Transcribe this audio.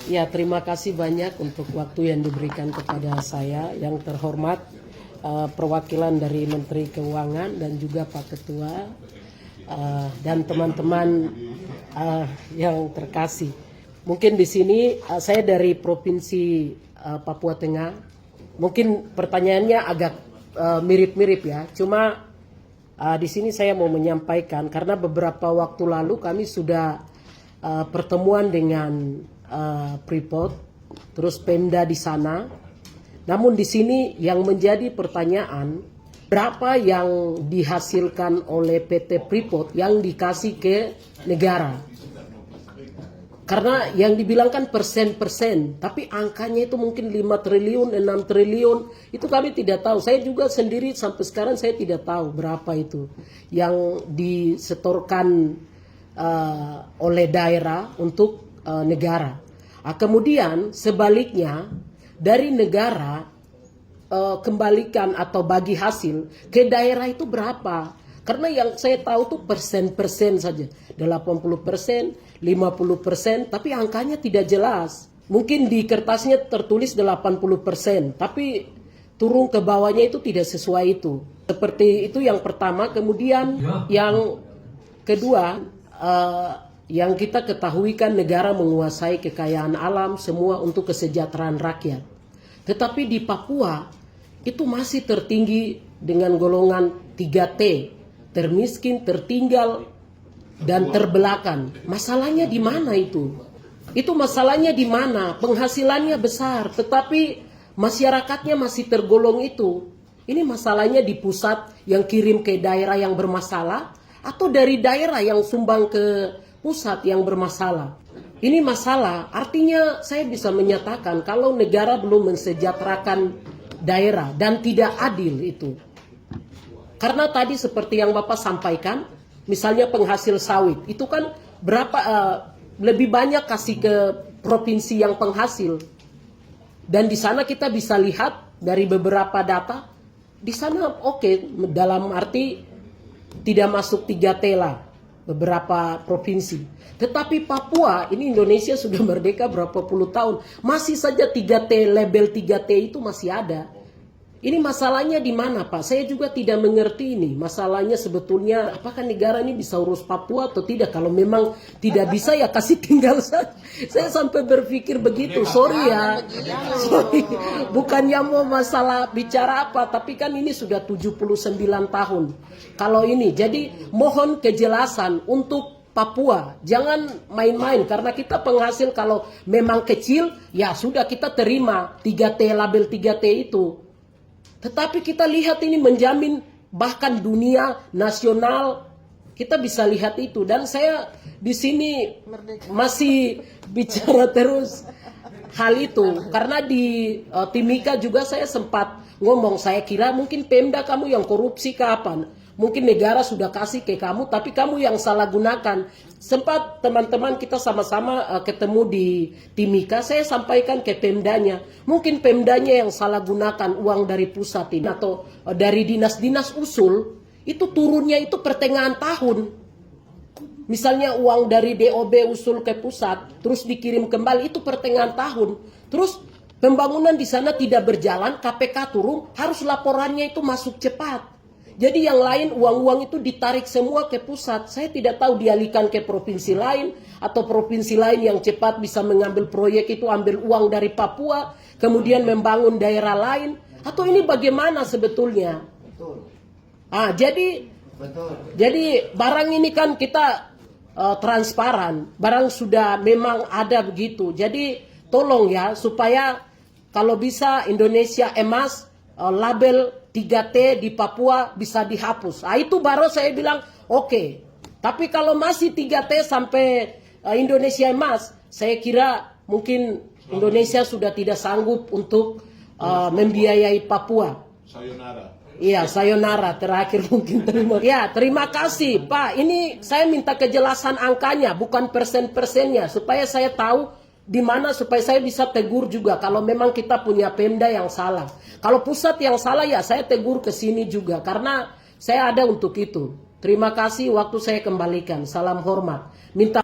Ya, terima kasih banyak untuk waktu yang diberikan kepada saya. Yang terhormat perwakilan dari Menteri Keuangan dan juga Pak Ketua dan teman-teman yang terkasih. Mungkin di sini saya dari Provinsi Papua Tengah. Mungkin pertanyaannya agak mirip-mirip ya. Cuma di sini saya mau menyampaikan karena beberapa waktu lalu kami sudah pertemuan dengan Freeport, terus Pemda di sana. Namun di sini yang menjadi pertanyaan, berapa yang dihasilkan oleh PT Freeport yang dikasih ke negara? Karena yang dibilangkan persen-persen, tapi angkanya itu mungkin 5 triliun, 6 triliun, itu kami tidak tahu. Saya juga sendiri sampai sekarang saya tidak tahu berapa itu yang disetorkan oleh daerah untuk negara. Kemudian sebaliknya dari negara kembalikan atau bagi hasil ke daerah itu berapa? Karena yang saya tahu tuh persen-persen saja, 80%, 50%, tapi angkanya tidak jelas. Mungkin di kertasnya tertulis 80%, tapi turun ke bawahnya itu tidak sesuai itu. Seperti itu yang pertama. Kemudian yang kedua, yang kita ketahui kan negara menguasai kekayaan alam semua untuk kesejahteraan rakyat. Tetapi di Papua itu masih tertinggi dengan golongan 3T, termiskin, tertinggal, dan terbelakang. Masalahnya di mana itu? Itu masalahnya di mana? Penghasilannya besar, tetapi masyarakatnya masih tergolong itu. Ini masalahnya di pusat yang kirim ke daerah yang bermasalah, atau dari daerah yang sumbang ke pusat yang bermasalah. Ini masalah, artinya saya bisa menyatakan kalau negara belum mensejahterakan daerah dan tidak adil itu. Karena tadi seperti yang Bapak sampaikan, misalnya penghasil sawit, itu kan berapa lebih banyak kasih ke provinsi yang penghasil. Dan di sana kita bisa lihat dari beberapa data, di sana oke, dalam arti tidak masuk 3T lah beberapa provinsi. Tetapi Papua, ini Indonesia sudah merdeka berapa puluh tahun, masih saja 3T, label 3T itu masih ada. Ini masalahnya di mana, Pak? Saya juga tidak mengerti ini. Masalahnya sebetulnya apakah negara ini bisa urus Papua atau tidak? Kalau memang tidak bisa ya kasih tinggal saja. Saya sampai berpikir begitu. Sorry ya. Sorry. Bukannya mau masalah bicara apa, tapi kan ini sudah 79 tahun. Kalau ini, jadi mohon kejelasan untuk Papua, jangan main-main karena kita penghasil kalau memang kecil ya sudah kita terima 3T, label 3T itu. Tetapi kita lihat ini menjamin bahkan dunia nasional, kita bisa lihat itu. Dan saya di sini masih bicara terus hal itu karena di Timika juga saya sempat ngomong, saya kira mungkin Pemda kamu yang korupsi kapan? Mungkin negara sudah kasih ke kamu, tapi kamu yang salah gunakan. Sempat teman-teman kita sama-sama ketemu di Timika, saya sampaikan ke Pemdanya. Mungkin Pemdanya yang salah gunakan uang dari pusat ini, atau dari dinas-dinas usul, itu turunnya itu pertengahan tahun. Misalnya uang dari DOB usul ke pusat, terus dikirim kembali, itu pertengahan tahun. Terus pembangunan di sana tidak berjalan, KPK turun, harus laporannya itu masuk cepat. Jadi yang lain uang-uang itu ditarik semua ke pusat. Saya tidak tahu dialihkan ke provinsi lain atau provinsi lain yang cepat bisa mengambil proyek itu, ambil uang dari Papua, kemudian membangun daerah lain. Atau ini bagaimana sebetulnya? Jadi barang ini kan kita transparan, barang sudah memang ada begitu. Jadi tolong ya supaya kalau bisa Indonesia emas, label 3T di Papua bisa dihapus. Itu baru saya bilang oke. Tapi kalau masih 3T sampai Indonesia emas, saya kira mungkin Indonesia sudah tidak sanggup untuk membiayai Papua. Sayonara. Iya, sayonara terakhir mungkin terima kasih Pak. Ini saya minta kejelasan angkanya, bukan persen-persennya, supaya saya tahu di mana, supaya saya bisa tegur juga kalau memang kita punya Pemda yang salah. Kalau pusat yang salah ya saya tegur ke sini juga karena saya ada untuk itu. Terima kasih, waktu saya kembalikan. Salam hormat. Minta